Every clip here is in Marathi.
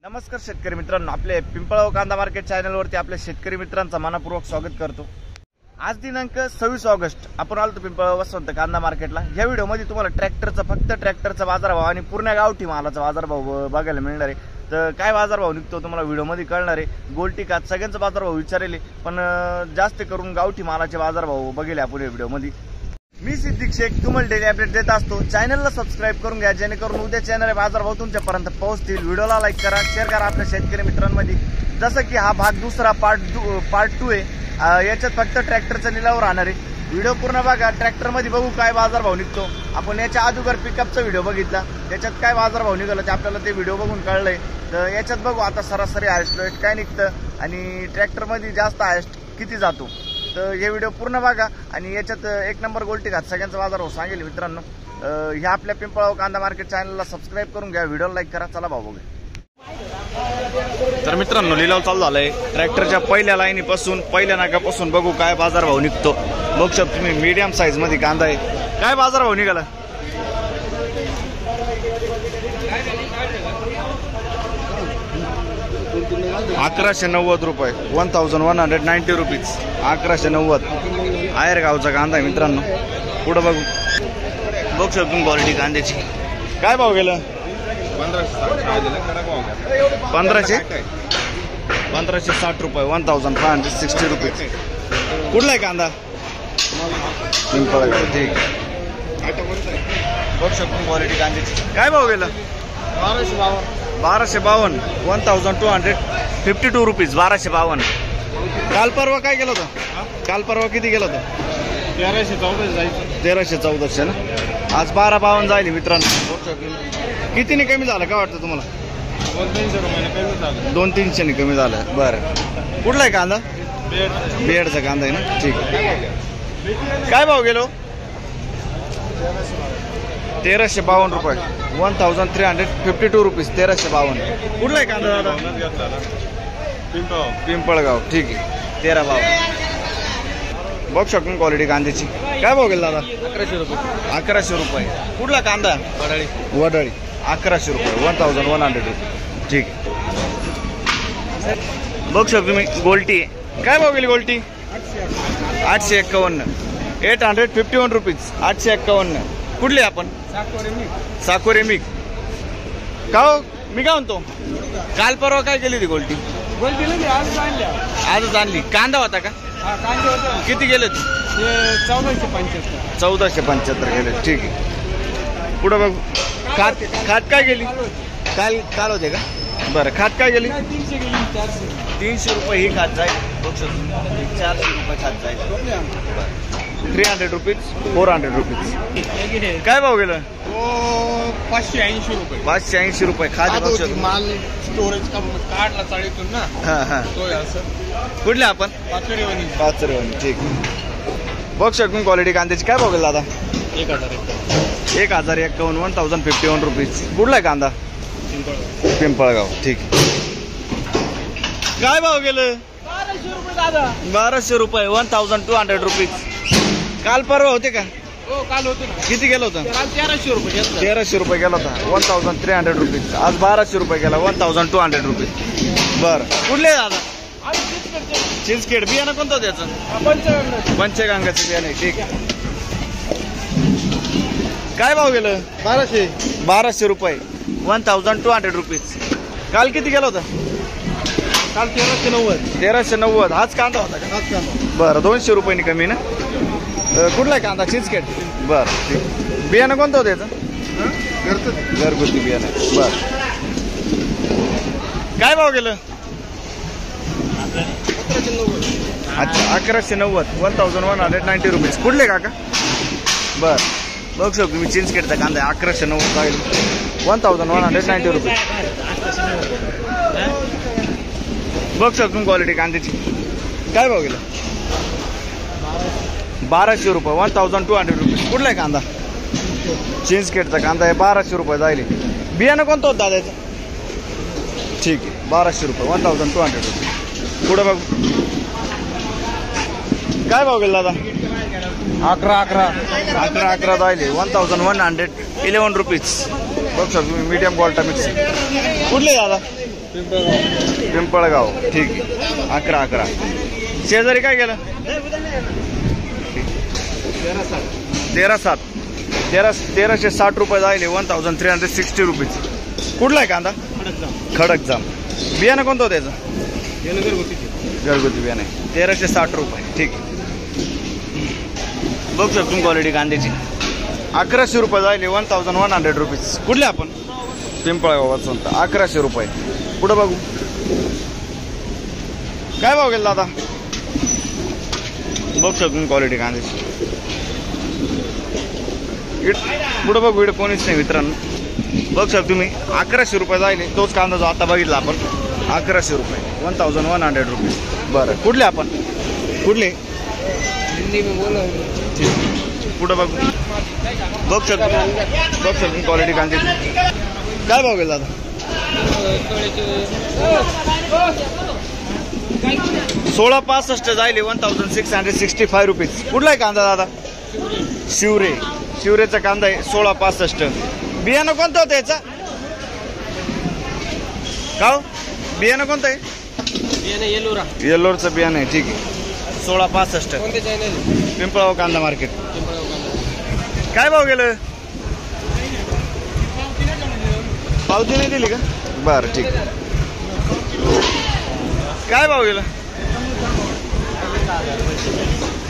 नमस्कार शेतकरी मित्रांनो, आपले पिंपळगाव कांदा मार्केट चॅनलवरती आपल्या शेतकरी मित्रांचं मनपूर्वक स्वागत करतो। आज दिनांक 26 ऑगस्ट आपण आलो पिंपळगाव वसंत कांदा मार्केटला। या व्हिडिओमध्ये तुम्हाला फक्त ट्रॅक्टरचा बाजारभाव आणि पूर्ण गावठी मालाचा बाजारभाव बघायला मिळणार आहे। तर काय बाजारभाव निघतो तुम्हाला व्हिडिओमध्ये कळणार आहे। गोल्टी का सगळ्यांचा बाजारभाव विचारले, पण जास्त करून गावठी मालाचे बाजारभाव बघेले आपण या व्हिडिओमध्ये। मी सिद्दीक शेख तुम्हाला डेली अपडेट देत असतो। चॅनलला सबस्क्राइब करून घ्या, जेणेकरून उद्याचे येणारे बाजारभाव तुमच्यापर्यंत पोहोचतील। व्हिडिओला लाईक करा, शेअर करा आपल्या शेतकरी मित्रांमध्ये। जसं की हा भाग दुसरा पार्ट 2 आहे। याच्यात फक्त ट्रॅक्टरचा निलाव राहणार आहे। व्हिडिओ पूर्ण बघा। ट्रॅक्टरमध्ये बघू काय बाजारभाव निघतो। आपण याच्या अगोदर पिकअपचा व्हिडिओ बघितला, त्याच्यात काय बाजारभाव निघाला ते आपल्याला ते व्हिडिओ बघून कळलंय। तर याच्यात बघू आता सरासरी हायस्ट रेट काय निघतं आणि ट्रॅक्टरमध्ये जास्त हायस्ट किती जातो। तर हे व्हिडिओ पूर्ण बघा आणि याच्यात एक नंबर गोल्टी घात सगळ्यांचा बाजारभाव सांगेल मित्रांनो। ह्या आपल्या पिंपळगाव कांदा मार्केट चॅनलला सबस्क्राइब करून घ्या, व्हिडिओला लाईक करा। चला भाऊ बघूया। तर मित्रांनो, लिलाव चालू झालाय। ट्रॅक्टरच्या पहिल्या लाईनीपासून पहिल्या नाक्यापासून बघू काय बाजारभाव निघतो। बघू शकता तुम्ही मीडियम साईज मध्ये कांदा आहे। काय बाजारभाव निघाला? ₹1190, 1190 रुपीज। 1190 आयर गावचा कांदा आहे मित्रांनो। पुढे बघू शकतो तुम्ही क्वालिटी कांद्याची। काय भाव गेला? 1560 रुपये, 1560 रुपीज। कुठला आहे कांदा? पिंपळगाव, ठीक। बघू शकतो क्वालिटी कांद्याची। काय भाव गेला? 1252, 1252 रुपीज, 1252। काल परवा काय गेलं होतं? काल परवा किती गेलं होतं? 1314 ना। आज 1252 जाईल मित्रांनो। कितीने कमी झालं काय वाटतं तुम्हाला? 200-300 कमी झालं। बरं, कुठला आहे कांदा? बेडचा कांदा आहे ना, ठीक। काय भाव गेलो? 1352 रुपये, 1352 रुपीज, 1352। कुठला आहे कांदा दादा? पिंपळगाव, ठीक आहे। 1352 बघू शकतो क्वालिटी कांद्याची। काय भाव गेला दादा? 1100 रुपये, 1100 रुपये। कुठला कांदा? वडाळी, 1100 रुपये, 1100 रुपये, ठीक। बघू शकतो तुम्ही गोल्टी। काय भाव गेली गोल्टी? 851, 851 रुपीज, 851। कुठले आपण? साकोरे मिक। का हो? मी काय म्हणतो, काल परवा काय केली ती गोल्टी? आजच आणली। कांदा होता का? किती गेले? 1475 गेले, ठीक आहे। पुढे बघू खात काय गेली? काल होते का? बरं, खात काय गेली? 300 रुपये ही खात जाईल। 400 रुपये खात जाईल। 300 रुपीज, 400 रुपीज। काय भाव गेलं? 580 रुपये, 580 रुपये खात माल स्टोरेज काढला चाळीतून ना। हा, कुठले आपण? पाचरेवानी, ठीक। बघू शकतो क्वालिटी कांद्याची। काय भाव गेला दादा? 1051, 1051 रुपीज। कुठला आहे कांदा? पिंपळगाव, ठीक। काय भाव गेलं? 1200 रुपये, 1200 रुपीज। काल परवा होते का? काल होते ना। किती गेलं होतं? 1300 रुपये, 1300 रुपये गेला होता, 1300 रुपीज। आज 1200 रुपये गेला, 1200 रुपीज। बरं, कुठले दादा? चिंचखेड। बियाणं कोणतं त्याचं? पंचगंगाचं बियाणं, ठीक। काय भाव गेलं? 1200 रुपये, 1200 रुपीज। काल किती गेलं होतं? काल 1390। हाच कांदा होता का? बरं, 200 रुपयांनी कमी ना। कुठला आहे कांदा? चिंचखेड, बरं, ठीक। बियाणं कोणतं होतं याचं? घरगुती बियाणं, बरं। काय भाव गेलं? अच्छा, 1190, 1190 रुपीज। कुठले काका? बरं, बघू शकतो तुम्ही चिंचखेडचा कांदा आहे। 1190 जाईल, 1190 रुपीज। बघू शकतो क्वालिटी कांद्याची। काय भाव गेला? 1200 रुपये, 1200 रुपीज। कुठला आहे कांदा? चिंचखेडचा कांदा आहे, 1200 रुपये जाईल। बियाणं कोणतं होतं दादाचं? ठीक आहे, 1200 रुपये, 1200 रुपीज। पुढे बघू काय भाव गेला दादा? 11 जाईल, 1111 रुपीज। बघू शकतो तुम्ही मीडियम क्वालिटी मिक्स। कुठले दादा? पिंपळगाव ठीक आहे 11 शेजारी काय गेलं 1360 रुपये जायले 1360 रुपीज कुठला आहे कांदा खडक जाम बियाणं कोणतं होतं त्याचं घरगुती बियाणं आहे 1360 रुपये ठीक आहे बघू शकतो क्वालिटी कांद्याची 1100 रुपये जायले 1100 रुपीज कुठले आपण पिंपळगाव वसंत 1100 रुपये पुढं बघू काय भाव गेला दादा बघू शकतो क्वालिटी कांद्याची पुढं बघू इकडे कोणीच नाही मित्रांनो बघू शकतो तुम्ही 1100 रुपये जायले तोच कांदा जो आता बघितला आपण 1100 रुपये 1100 रुपीज बरं कुठले आपण कुठले पुढं बघू बघू शकतो क्वालिटी कांद्याची काय भाव गेला दादा 1665 जायले 1665 रुपीज कुठला आहे कांदा दादा शिवरेचा कांदा आहे 1665 बियाणं कोणतं होतं याचा का बियाणं कोणतं आहे येल्लोरचं बियाणं आहे ठीक आहे 1665 पिंपळगाव कांदा मार्केट काय भाव गेलं पावती नाही दिली का बरं ठीक काय भाव गेला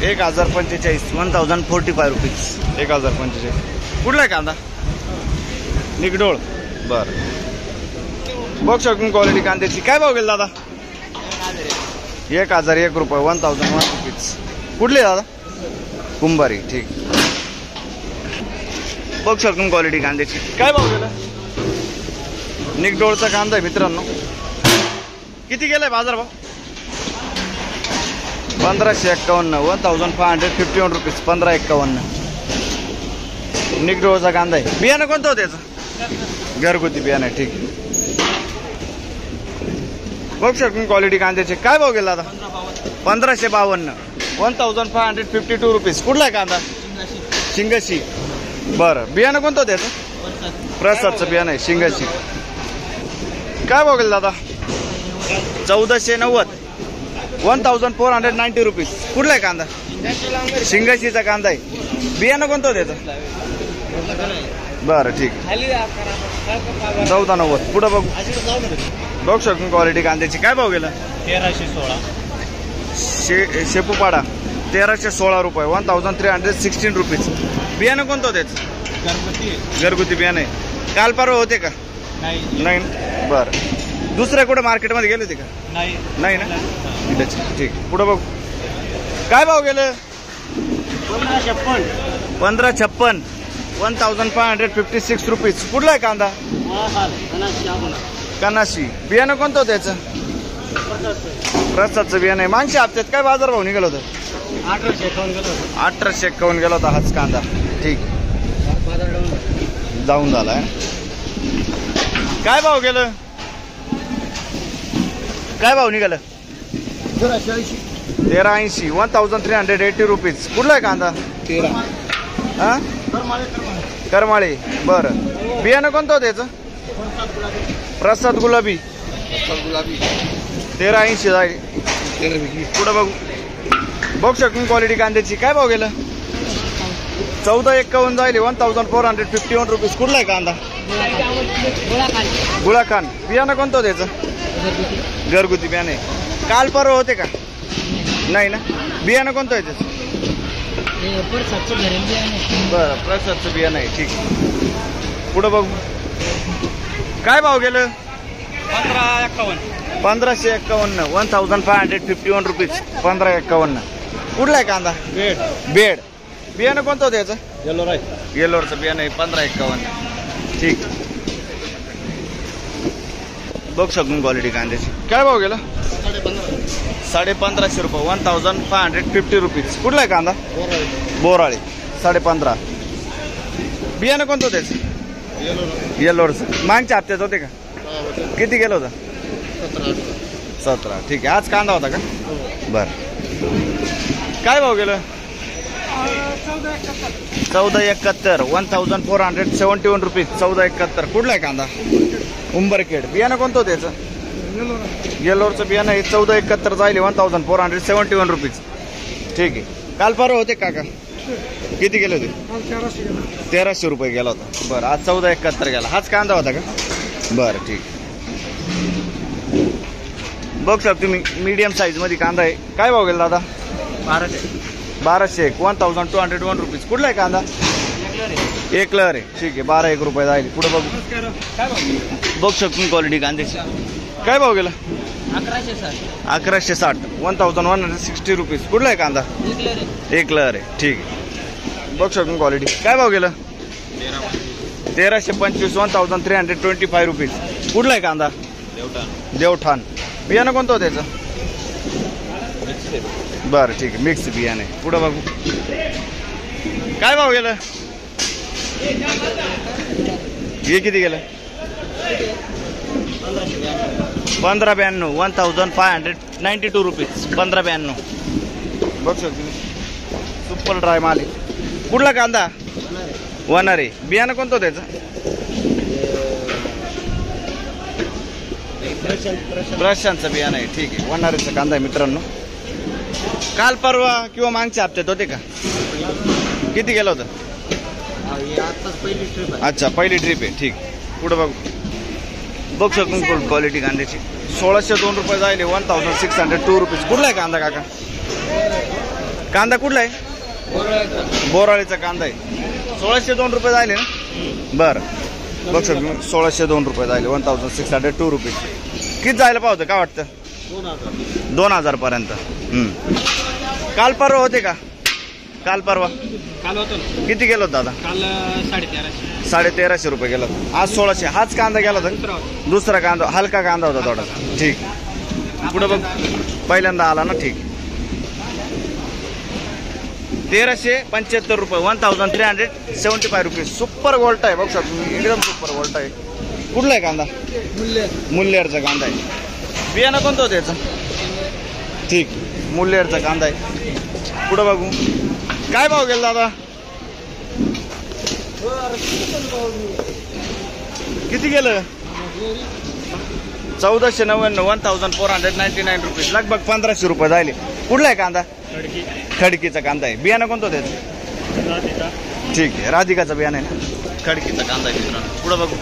1045 1045 रुपीज 1045 कुठला आहे कांदा निगडोळ बरं बघ शकून क्वालिटी कांद्याची काय भाव गेला दादा 1001 रुपये 1001 रुपीज कुठले दादा कुंभारी ठीक बघ शकून क्वालिटी कांद्याची काय भाव गेला निगडोळचा कांदा आहे मित्रांनो किती गेलाय बाजार भाव 1551 1551 रुपीज 1551 निगडोळचा कांदा आहे बियाणं कोणतं होतं त्याचं घरगुती बियाणं आहे ठीक बघ शकून क्वालिटी कांद्याचे काय भाव गेला आता 1552 1552 रुपीज कुठला आहे कांदा शिंगाशी बरं बियाणं कोणतं होतं त्याचं प्रसादचं बियाणं आहे शिंगाशी काय भाव गेला दादा 1490 1490 रुपीज कुठला आहे कांदा शिंगाशीचा कांदा आहे बियाणं कोणतं त्याचं बरं ठीक 1490 पुढं बघू बघू शकतो क्वालिटी कांद्याची काय भाव गेला 1316 शेपूपाडा 1316 रुपये 1316 रुपीज बियाणं कोणतं त्याचं घरगुती बियाणं आहे काल परवा होते का नाही बरं दुसऱ्या कुठं मार्केटमध्ये गेले होते का नाही ना ठीक पुढं बघू काय भाव गेलं 1556 1556 रुपीज कुठला आहे कांदा कनाशी बियाणं कोणतं होतं त्याचं प्रसादचं बियाणं आहे मागच्या हप्त्यात काय बाजार भाव निघाला होता 1851 गेला होता हाच कांदा ठीक जाऊन झालाय काय भाव गेलं काय भाव निघालं 1380 1380 रुपीज कुठला आहे कांदा हा करमाळे बरं बियाणं कोणतं होतं त्याचं प्रसाद गुलाबी 1380 जाईल पुढं बघू शकतो क्वालिटी कांद्याची काय भाव गेलं 1451 जाईल 1451 रुपीज कुठला आहे कांदा गुळाखान बियाणं कोणतं होतं त्याचं घरगुती बियाणं आहे काल परवा होते का नाही ना बियाणं कोणतं आहे त्याचं बरं प्रसादचं बियाणं आहे ठीक पुढं बघू काय भाव गेलं 1551 1551 रुपीज 1551 कुठला आहे कांदा बेड बियाणं कोणतं होतं याचं येल्लोरचं बियाणं आहे 1551 ठीक बघ शकून क्वालिटी कांद्याची काय भाव गेला 1550 रुपये 1550 रुपीज कुठला आहे कांदा बोराळी 15.5 बियाणं कोणतं होतं त्याचं येल्लोरचं मागच्या हप्त्यात होते का किती गेलं होतं 17 ठीक आहे आज कांदा होता का बरं काय भाव गेलं 1471 1471 रुपीज 1471 कुठला आहे कांदा उंबरखेड बियाणं कोणतं होतं त्याचं येलोरचं बियाणं आहे 1471 जाईल 1471 रुपीज. ठीक आहे. काल परवा होते काका किती गेले होते? 1300 रुपये गेला होता. बरं आज 1471 गेला. हाच कांदा होता का? बरं ठीक. बघ शकता तुम्ही मीडियम साईज मध्ये कांदा आहे. काय भाव गेला दादा? 1200 1201 रुपीज. कुठला आहे कांदा? एक लहर आहे. ठीक आहे 12 रुपये जाईल. पुढे बघू. बघ शकतो क्वालिटी कांद्याची. काय भाव गेला? 1160 1160 रुपीज. कुठला आहे कांदा? एक लहर आहे. ठीक आहे. बघ शकतो क्वालिटी. काय भाव गेला? 1325 1325 रुपीज. कुठला आहे कांदा? देवठाण. बियाणं कोणतं होतं त्याचं? बरं ठीक आहे मिक्स बियाणे. पुढं बघू. काय भाव गेलं? हे किती गेलं? 1592 1592 रुपीज. 1592. बघ शकतो सुपर ड्राय माल आहे. कुठला कांदा? वनारे. बियाणं कोणतं होतं त्याचं? प्रशांतचं बियाणं आहे. ठीक आहे वनारेचं कांदा आहे मित्रांनो. काल परवा किंवा मागच्या हप्त्यात होते का? किती गेलं होतं? अच्छा पहिली ट्रिप आहे. ठीक. पुढे बघू. बघ शकतो क्वालिटी कांद्याची. 1602 रुपये जाईल 1602 रुपीज. कुठला आहे कांदा काका? कांदा कुठला आहे? बोराळीचा कांदा आहे. 1602 रुपये जाईल ना? बरं बघ शकतो 1602 रुपये जाईल 1602 रुपीज. किती जायला पाहतं काय वाटतं? 2000 पर्यंत. काल परवा होते का? काल परवा काल होतं. किती गेलो दादा? काल 1350. 1350 रुपये गेला. आज 1600. हाच कांदा गेला होता? दुसरा कांदा हलका कांदा होता थोडासा. ठीक. पुढे बघ. पहिल्यांदा आला ना. ठीक. 1375 रुपये 1375 रुपीज. सुपर गोल्ट आहे. बघ शकतो एकदम सुपर गोल्ट आहे. कुठला आहे कांदा? मुल्लेरचा कांदा आहे. बियाणं कोणतं होतं त्याचं? ठीक मुल्लेरचा कांदा आहे. पुढं बघू. काय भाव गेला दादा? किती गेलं? 1499 1499 रुपीज. लगभग 1500 रुपये जायले. कुठला आहे कांदा? खडकीचा कांदा आहे. बियाणं कोणतं त्याचं? ठीक आहे राधिकाचं बियाणं आहे ना. खडकीचा कांदा आहे मित्रांनो. पुढं बघू.